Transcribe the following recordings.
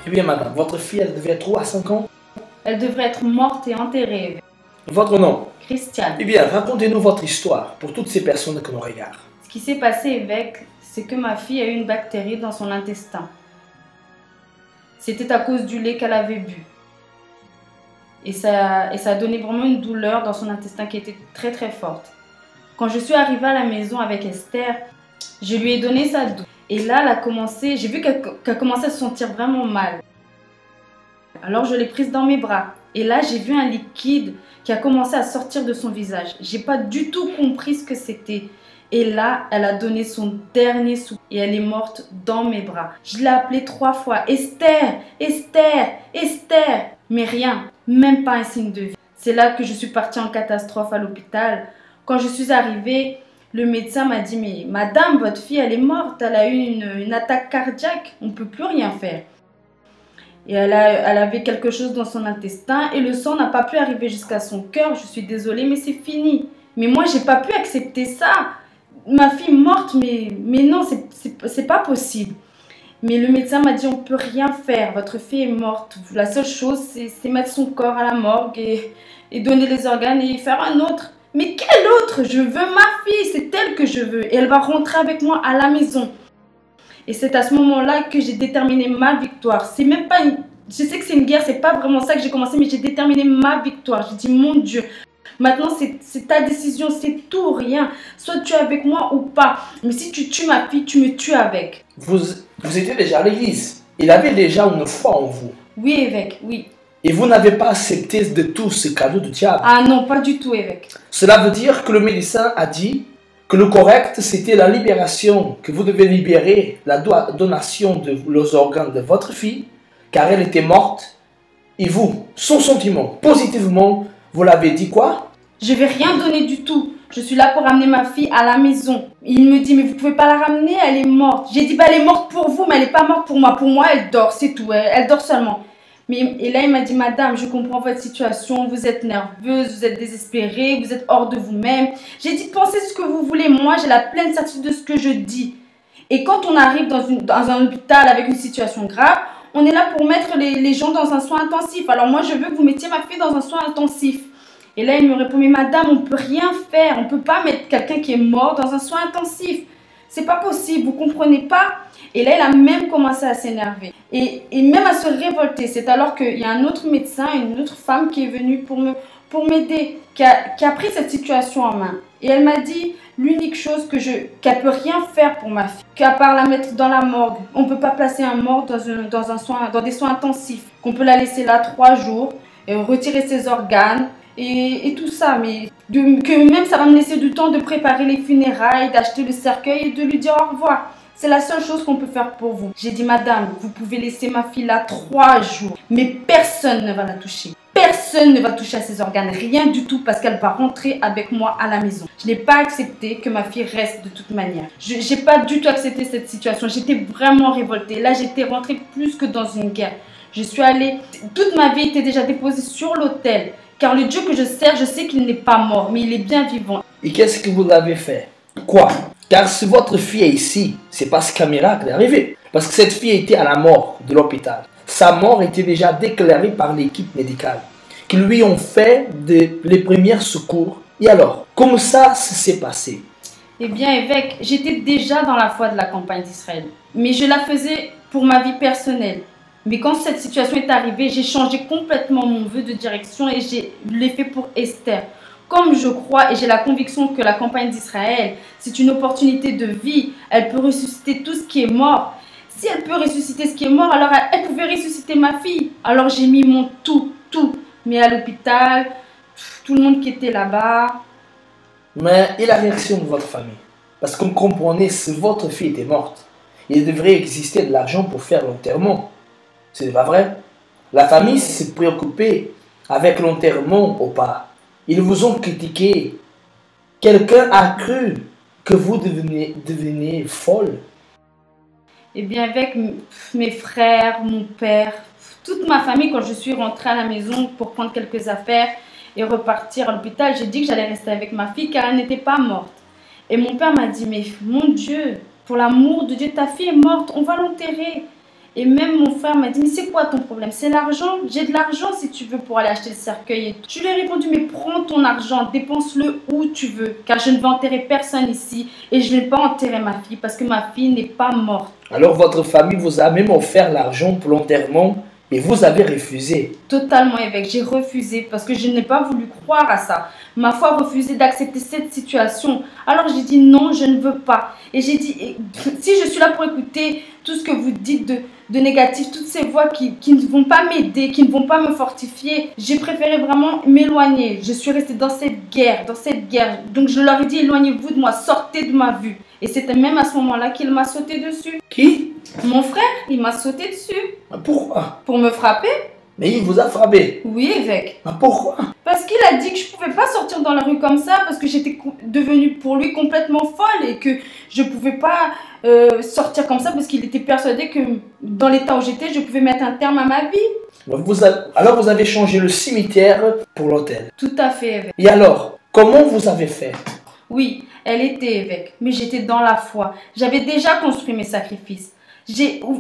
Eh bien, madame, votre fille, elle devait être où à 5 ans? Elle devrait être morte et enterrée. Votre nom? Christiane. Eh bien, racontez-nous votre histoire pour toutes ces personnes que nous regardent. Ce qui s'est passé, évêque, c'est que ma fille a eu une bactérie dans son intestin. C'était à cause du lait qu'elle avait bu. Et ça a donné vraiment une douleur dans son intestin qui était très très forte. Quand je suis arrivée à la maison avec Esther, je lui ai donné sa douche. Et là, j'ai vu qu'elle commençait à se sentir vraiment mal. Alors je l'ai prise dans mes bras. Et là, j'ai vu un liquide qui a commencé à sortir de son visage. J'ai pas du tout compris ce que c'était. Et là, elle a donné son dernier souffle et elle est morte dans mes bras. Je l'ai appelée 3 fois. Esther, Esther, Esther. Mais rien, même pas un signe de vie. C'est là que je suis partie en catastrophe à l'hôpital. Quand je suis arrivée, le médecin m'a dit « Mais madame, votre fille, elle est morte. Elle a eu une attaque cardiaque. On ne peut plus rien faire. » Et elle avait quelque chose dans son intestin et le sang n'a pas pu arriver jusqu'à son cœur. Je suis désolée, mais c'est fini. Mais moi, j'ai pas pu accepter ça. Ma fille morte, mais non, c'est pas possible. Mais le médecin m'a dit, on peut rien faire. Votre fille est morte. La seule chose, c'est mettre son corps à la morgue et donner les organes et faire un autre. Mais quel autre? Je veux ma fille, c'est elle que je veux. Et elle va rentrer avec moi à la maison. Et c'est à ce moment-là que j'ai déterminé ma victoire. C'est même pas une... Je sais que c'est une guerre, c'est pas vraiment ça que j'ai commencé, mais j'ai déterminé ma victoire. J'ai dit, mon Dieu, maintenant c'est ta décision, c'est tout ou rien. Soit tu es avec moi ou pas. Mais si tu tues ma fille, tu me tues avec. Vous étiez déjà à l'église. Il avait déjà une foi en vous. Oui, évêque, oui. Et vous n'avez pas accepté de tous ces cadeaux du diable. Ah non, pas du tout, évêque. Cela veut dire que le médecin a dit que le correct, c'était la libération, que vous devez libérer la donation de los organes de votre fille, car elle était morte. Et vous, son sentiment, positivement, vous l'avez dit quoi? Je vais rien donner du tout. Je suis là pour ramener ma fille à la maison. Il me dit, mais vous pouvez pas la ramener, elle est morte. J'ai dit, bah elle est morte pour vous, mais elle n'est pas morte pour moi. Pour moi, elle dort, c'est tout. Elle dort seulement. Et là, il m'a dit, madame, je comprends votre situation, vous êtes nerveuse, vous êtes désespérée, vous êtes hors de vous-même. J'ai dit, pensez ce que vous voulez, moi, j'ai la pleine certitude de ce que je dis. Et quand on arrive dans un hôpital avec une situation grave, on est là pour mettre les gens dans un soin intensif. Alors moi, je veux que vous mettiez ma fille dans un soin intensif. Et là, il me répond, mais madame, on ne peut rien faire, on ne peut pas mettre quelqu'un qui est mort dans un soin intensif. C'est pas possible, vous comprenez pas? Et là, il a même commencé à s'énerver et même à se révolter. C'est alors qu'il y a un autre médecin, une autre femme qui est venue pour m'aider, qui a pris cette situation en main. Et elle m'a dit l'unique chose qu'elle peut rien faire pour ma fille, qu'à part la mettre dans la morgue. On ne peut pas placer un mort dans des soins intensifs, qu'on peut la laisser là 3 jours, et retirer ses organes et tout ça. Mais que même ça va me laisser du temps de préparer les funérailles, d'acheter le cercueil et de lui dire au revoir. C'est la seule chose qu'on peut faire pour vous. J'ai dit, madame, vous pouvez laisser ma fille là 3 jours. Mais personne ne va la toucher. Personne ne va toucher à ses organes. Rien du tout parce qu'elle va rentrer avec moi à la maison. Je n'ai pas accepté que ma fille reste de toute manière. Je n'ai pas du tout accepté cette situation. J'étais vraiment révoltée. Là, j'étais rentrée plus que dans une guerre. Je suis allée... Toute ma vie était déjà déposée sur l'autel. Car le Dieu que je sers, je sais qu'il n'est pas mort, mais il est bien vivant. Et qu'est-ce que vous avez fait? Quoi? Car si votre fille est ici, c'est parce qu'un miracle est arrivé. Parce que cette fille était à la mort de l'hôpital. Sa mort était déjà déclarée par l'équipe médicale, qui lui ont fait les premiers secours. Et alors, comment ça s'est passé? Eh bien, évêque, j'étais déjà dans la foi de la campagne d'Israël. Mais je la faisais pour ma vie personnelle. Mais quand cette situation est arrivée, j'ai changé complètement mon vœu de direction et je l'ai fait pour Esther. Comme je crois et j'ai la conviction que la campagne d'Israël, c'est une opportunité de vie, elle peut ressusciter tout ce qui est mort. Si elle peut ressusciter ce qui est mort, alors elle pouvait ressusciter ma fille. Alors j'ai mis mon tout. Mais à l'hôpital, tout le monde qui était là-bas. Mais et la réaction de votre famille? Parce que vous comprenez, si votre fille était morte, il devrait exister de l'argent pour faire l'enterrement. C'est pas vrai? La famille s'est préoccupée avec l'enterrement ou pas. Ils vous ont critiqué. Quelqu'un a cru que vous deveniez folle. Eh bien, avec mes frères, mon père, toute ma famille, quand je suis rentrée à la maison pour prendre quelques affaires et repartir à l'hôpital, j'ai dit que j'allais rester avec ma fille car elle n'était pas morte. Et mon père m'a dit, mais mon Dieu, pour l'amour de Dieu, ta fille est morte, on va l'enterrer. Et même mon frère m'a dit, mais c'est quoi ton problème? C'est l'argent? J'ai de l'argent si tu veux pour aller acheter le cercueil. Et tout. Je lui ai répondu, mais prends ton argent, dépense-le où tu veux, car je ne vais enterrer personne ici et je ne vais pas enterrer ma fille parce que ma fille n'est pas morte. Alors votre famille vous a même offert l'argent pour l'enterrement et vous avez refusé. Totalement, évêque, j'ai refusé parce que je n'ai pas voulu croire à ça. Ma foi refusé d'accepter cette situation. Alors j'ai dit non, je ne veux pas. Et j'ai dit, si je suis là pour écouter tout ce que vous dites de négatif, toutes ces voix qui ne vont pas m'aider, qui ne vont pas me fortifier, j'ai préféré vraiment m'éloigner. Je suis restée dans cette guerre, Donc je leur ai dit, éloignez-vous de moi, sortez de ma vue. Et c'était même à ce moment-là qu'il m'a sauté dessus. Qui? Mon frère, il m'a sauté dessus. Pourquoi? Pour me frapper. Mais il vous a frappé. Oui, évêque. Pourquoi? Parce qu'il a dit que je ne pouvais pas sortir dans la rue comme ça, parce que j'étais devenue pour lui complètement folle et que je ne pouvais pas sortir comme ça parce qu'il était persuadé que dans l'état où j'étais, je pouvais mettre un terme à ma vie. Alors vous avez changé le cimetière pour l'hôtel. Tout à fait, évêque. Et alors, comment vous avez fait? Oui, elle était évêque, mais j'étais dans la foi. J'avais déjà construit mes sacrifices.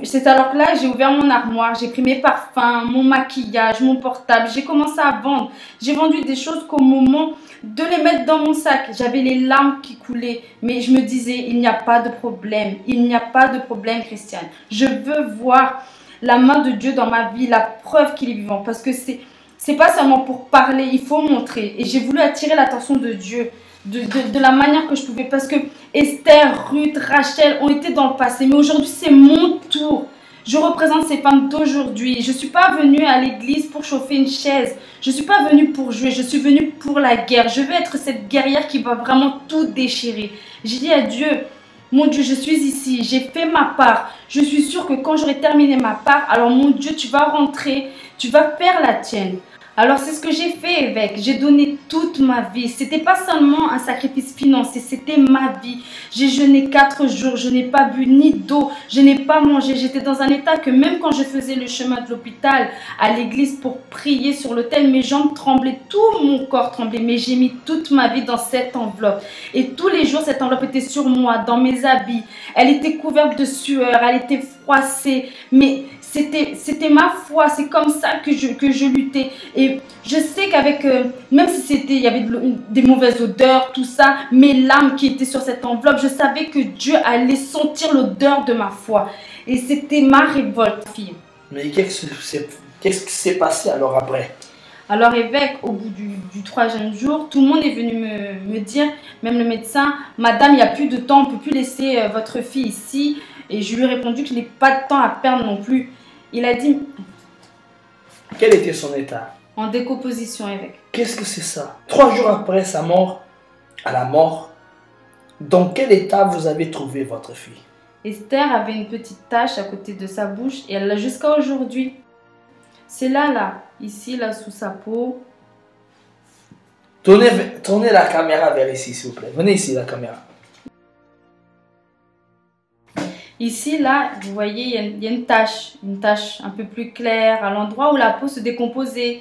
C'est alors que là, j'ai ouvert mon armoire, j'ai pris mes parfums, mon maquillage, mon portable, j'ai commencé à vendre. J'ai vendu des choses qu'au moment de les mettre dans mon sac, j'avais les larmes qui coulaient. Mais je me disais, il n'y a pas de problème, il n'y a pas de problème, Christiane. Je veux voir la main de Dieu dans ma vie, la preuve qu'il est vivant. Parce que c'est pas seulement pour parler, il faut montrer. Et j'ai voulu attirer l'attention de Dieu. De la manière que je pouvais, parce que Esther, Ruth, Rachel ont été dans le passé, mais aujourd'hui c'est mon tour. Je représente ces femmes d'aujourd'hui. Je ne suis pas venue à l'église pour chauffer une chaise, je ne suis pas venue pour jouer, je suis venue pour la guerre. Je veux être cette guerrière qui va vraiment tout déchirer. J'ai dit à Dieu, mon Dieu, je suis ici, j'ai fait ma part. Je suis sûre que quand j'aurai terminé ma part, alors mon Dieu, tu vas rentrer, tu vas faire la tienne. Alors c'est ce que j'ai fait, évêque. J'ai donné toute ma vie. C'était pas seulement un sacrifice financier, c'était ma vie. J'ai jeûné 4 jours, je n'ai pas bu ni d'eau, je n'ai pas mangé. J'étais dans un état que même quand je faisais le chemin de l'hôpital à l'église pour prier sur l'autel, mes jambes tremblaient, tout mon corps tremblait. Mais j'ai mis toute ma vie dans cette enveloppe. Et tous les jours, cette enveloppe était sur moi, dans mes habits. Elle était couverte de sueur, elle était froissée. Mais c'était ma foi, c'est comme ça que je luttais. Et je sais qu'avec, même si il y avait des mauvaises odeurs, tout ça, mes larmes qui étaient sur cette enveloppe, je savais que Dieu allait sentir l'odeur de ma foi. Et c'était ma révolte, fille. Mais qu'est-ce qui s'est passé alors après? Alors évêque, au bout du 3e jour, tout le monde est venu me dire, même le médecin, madame, il n'y a plus de temps, on ne peut plus laisser votre fille ici. Et je lui ai répondu que je n'ai pas de temps à perdre non plus. Il a dit... Quel était son état? En décomposition, évêque. Qu'est-ce que c'est ça? 3 jours après sa mort, à la mort, dans quel état vous avez trouvé votre fille? Esther avait une petite tache à côté de sa bouche et elle l'a jusqu'à aujourd'hui. C'est là, ici, là, sous sa peau. Tournez la caméra vers ici, s'il vous plaît. Venez ici, la caméra. Ici, là, vous voyez, il y a une tache un peu plus claire, à l'endroit où la peau se décomposait.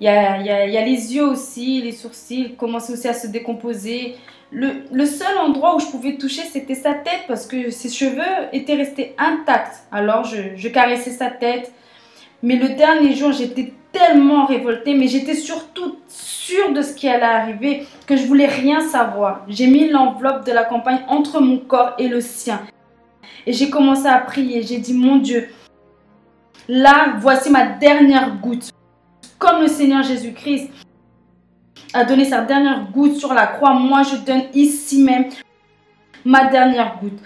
Il y a les yeux aussi, les sourcils commençaient aussi à se décomposer. Le seul endroit où je pouvais toucher, c'était sa tête parce que ses cheveux étaient restés intacts. Alors, je caressais sa tête. Mais le dernier jour, j'étais tellement révoltée, mais j'étais surtout sûre de ce qui allait arriver que je voulais rien savoir. J'ai mis l'enveloppe de la campagne entre mon corps et le sien. Et j'ai commencé à prier. J'ai dit, mon Dieu, là, voici ma dernière goutte. Comme le Seigneur Jésus-Christ a donné sa dernière goutte sur la croix, moi, je donne ici même ma dernière goutte.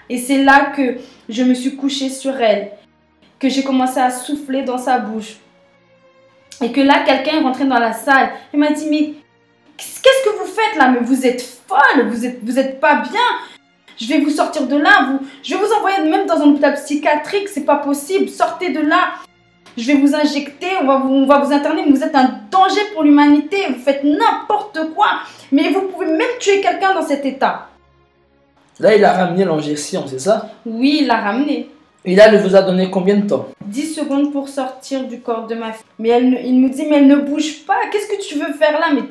Et c'est là que je me suis couchée sur elle, que j'ai commencé à souffler dans sa bouche. Et que là, quelqu'un est rentré dans la salle. Il m'a dit, mais qu'est-ce que vous faites là? Mais vous êtes folle, vous êtes pas bien. Je vais vous sortir de là, je vais vous envoyer même dans un hôpital psychiatrique, c'est pas possible, sortez de là. Je vais vous injecter, on va vous interner, mais vous êtes un danger pour l'humanité, vous faites n'importe quoi. Mais vous pouvez même tuer quelqu'un dans cet état. Là, il a ramené l'injection, c'est ça? Oui, il l'a ramené. Il vous a donné combien de temps? 10 secondes pour sortir du corps de ma fille. Mais il me dit, mais elle ne bouge pas. Qu'est-ce que tu veux faire là? Mais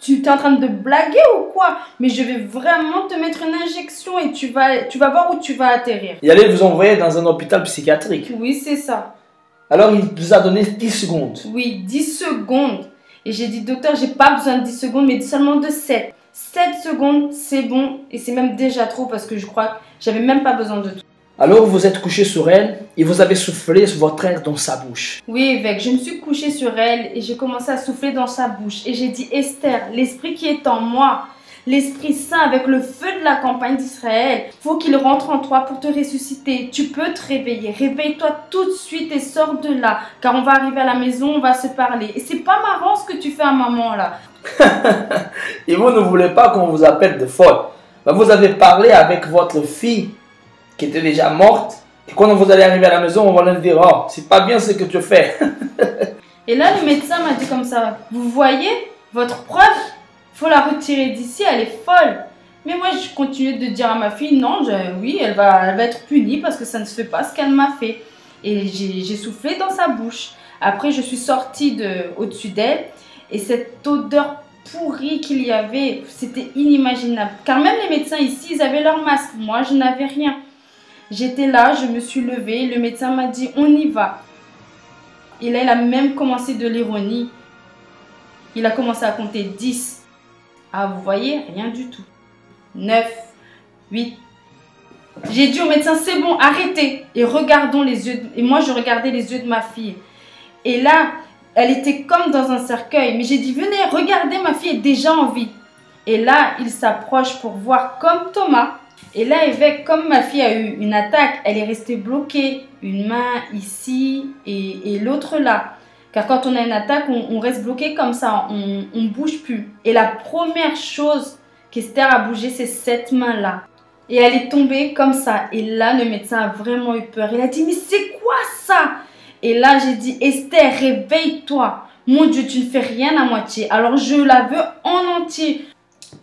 tu es en train de blaguer ou quoi? Mais je vais vraiment te mettre une injection et tu vas voir où tu vas atterrir. Il allait vous envoyer dans un hôpital psychiatrique. Oui, c'est ça. Alors il vous a donné 10 secondes. Oui, 10 secondes. Et j'ai dit, docteur, j'ai pas besoin de 10 secondes, mais seulement de 7. 7 secondes, c'est bon. Et c'est même déjà trop parce que je crois que j'avais même pas besoin de tout. Alors vous êtes couché sur elle et vous avez soufflé votre air dans sa bouche. Oui, évêque, je me suis couchée sur elle et j'ai commencé à souffler dans sa bouche. Et j'ai dit, Esther, l'esprit qui est en moi, l'Esprit Saint avec le feu de la campagne d'Israël, faut qu'il rentre en toi pour te ressusciter. Tu peux te réveiller. Réveille-toi tout de suite et sors de là. Car on va arriver à la maison, on va se parler. Et c'est pas marrant ce que tu fais à maman là. Et vous ne voulez pas qu'on vous appelle de folle. Ben, vous avez parlé avec votre fille qui était déjà morte. Et quand vous allez arriver à la maison, on va leur dire, oh, c'est pas bien ce que tu fais. Et là, le médecin m'a dit comme ça, vous voyez, votre preuve, faut la retirer d'ici, elle est folle. Mais moi, je continuais de dire à ma fille, non, oui, elle va être punie parce que ça ne se fait pas ce qu'elle m'a fait. Et j'ai soufflé dans sa bouche. Après, je suis sortie au-dessus d'elle et cette odeur pourrie qu'il y avait, c'était inimaginable. Car même les médecins ici, ils avaient leur masque. Moi, je n'avais rien. J'étais là, je me suis levée, le médecin m'a dit, on y va. Et là, il a même commencé de l'ironie. Il a commencé à compter 10. Ah, vous voyez, rien du tout. 9, 8. J'ai dit au médecin, c'est bon, arrêtez. Et regardons les yeux. Et moi, je regardais les yeux de ma fille. Et là, elle était comme dans un cercueil. Mais j'ai dit, venez, regardez, ma fille est déjà en vie. Et là, il s'approche pour voir comme Thomas. Et là, évêque, comme ma fille a eu une attaque, elle est restée bloquée. Une main ici et l'autre là. Car quand on a une attaque, on reste bloqué comme ça, on ne bouge plus. Et la première chose qu'Esther a bougé, c'est cette main-là. Et elle est tombée comme ça. Et là, le médecin a vraiment eu peur. Il a dit, mais c'est quoi ça? Et là, j'ai dit, Esther, réveille-toi. Mon Dieu, tu ne fais rien à moitié. Alors, je la veux en entier.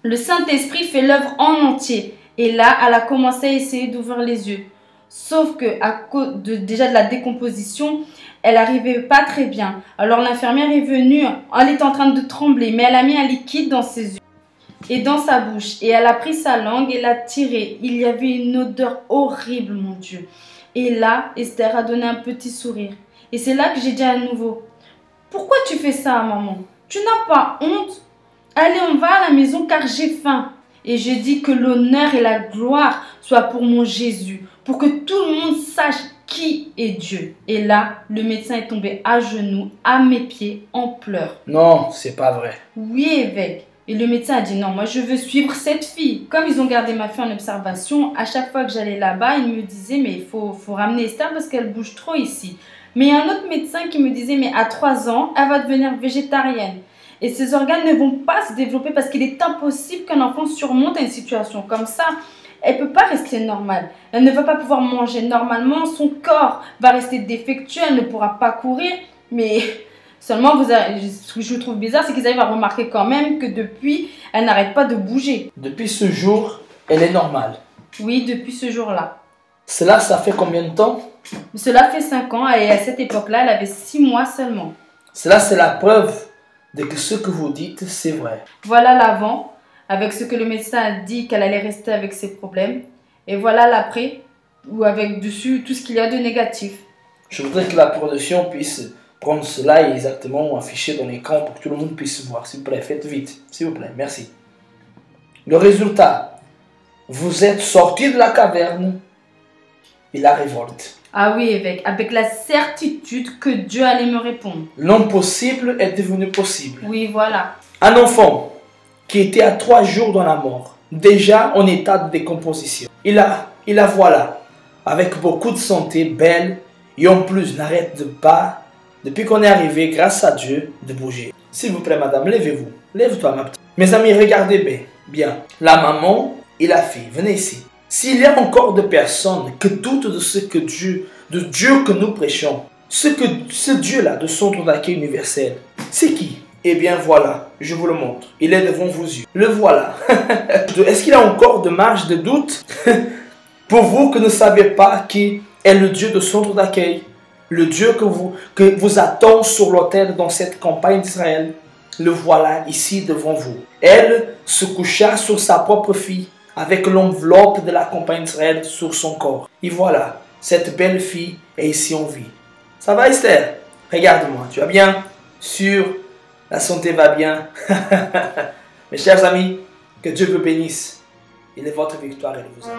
Le Saint-Esprit fait l'œuvre en entier. Et là, elle a commencé à essayer d'ouvrir les yeux. Sauf que à cause déjà de la décomposition, elle n'arrivait pas très bien. Alors l'infirmière est venue, elle était en train de trembler, mais elle a mis un liquide dans ses yeux et dans sa bouche. Et elle a pris sa langue et l'a tirée. Il y avait une odeur horrible, mon Dieu. Et là, Esther a donné un petit sourire. Et c'est là que j'ai dit à nouveau, pourquoi tu fais ça, maman? Tu n'as pas honte? Allez, on va à la maison car j'ai faim. Et je dis que l'honneur et la gloire soient pour mon Jésus, pour que tout le monde sache qui est Dieu. Et là, le médecin est tombé à genoux, à mes pieds, en pleurs. Non, c'est pas vrai. Oui, évêque. Et le médecin a dit non, moi je veux suivre cette fille. Comme ils ont gardé ma fille en observation, à chaque fois que j'allais là-bas, ils me disaient mais il faut ramener Esther parce qu'elle bouge trop ici. Mais il y a un autre médecin qui me disait mais à 3 ans, elle va devenir végétarienne. Et ses organes ne vont pas se développer parce qu'il est impossible qu'un enfant surmonte une situation comme ça. Elle ne peut pas rester normale. Elle ne va pas pouvoir manger normalement. Son corps va rester défectueux. Elle ne pourra pas courir. Mais seulement, ce que je trouve bizarre, c'est qu'ils arrivent à remarquer quand même que depuis, elle n'arrête pas de bouger. Depuis ce jour, elle est normale. Oui, depuis ce jour-là. Cela, ça fait combien de temps? Cela fait 5 ans et à cette époque-là, elle avait 6 mois seulement. Cela, c'est la preuve de que ce que vous dites, c'est vrai. Voilà l'avant, avec ce que le médecin a dit qu'elle allait rester avec ses problèmes. Et voilà l'après, ou avec dessus tout ce qu'il y a de négatif. Je voudrais que la production puisse prendre cela et exactement afficher dans l'écran pour que tout le monde puisse voir. S'il vous plaît, faites vite. S'il vous plaît, merci. Le résultat, vous êtes sorti de la caverne et la révolte. Ah oui, évêque, avec la certitude que Dieu allait me répondre. L'impossible est devenu possible. Oui, voilà. Un enfant qui était à 3 jours dans la mort, déjà en état de décomposition. Il la voilà, avec beaucoup de santé, belle, et en plus n'arrête de pas, depuis qu'on est arrivé, grâce à Dieu, de bouger. S'il vous plaît, madame, levez-vous. Lève-toi, ma petite. Mes amis, regardez bien. Bien. La maman et la fille, venez ici. S'il y a encore de personnes qui doutent de ce que Dieu que nous prêchons, ce Dieu-là de son trône d'accueil universel, c'est qui? Eh bien voilà, je vous le montre. Il est devant vos yeux. Le voilà. Est-ce qu'il y a encore de marge de doute pour vous qui ne savez pas qui est le Dieu de centre d'accueil, le Dieu que vous attend sur l'autel dans cette campagne d'Israël. Le voilà ici devant vous. Elle se coucha sur sa propre fille avec l'enveloppe de la campagne d'Israël sur son corps. Et voilà, cette belle fille est ici en vie. Ça va Esther? Regarde-moi, tu vas bien? Sûr, la santé va bien. Mes chers amis, que Dieu vous bénisse. Il est votre victoire et il vous aime.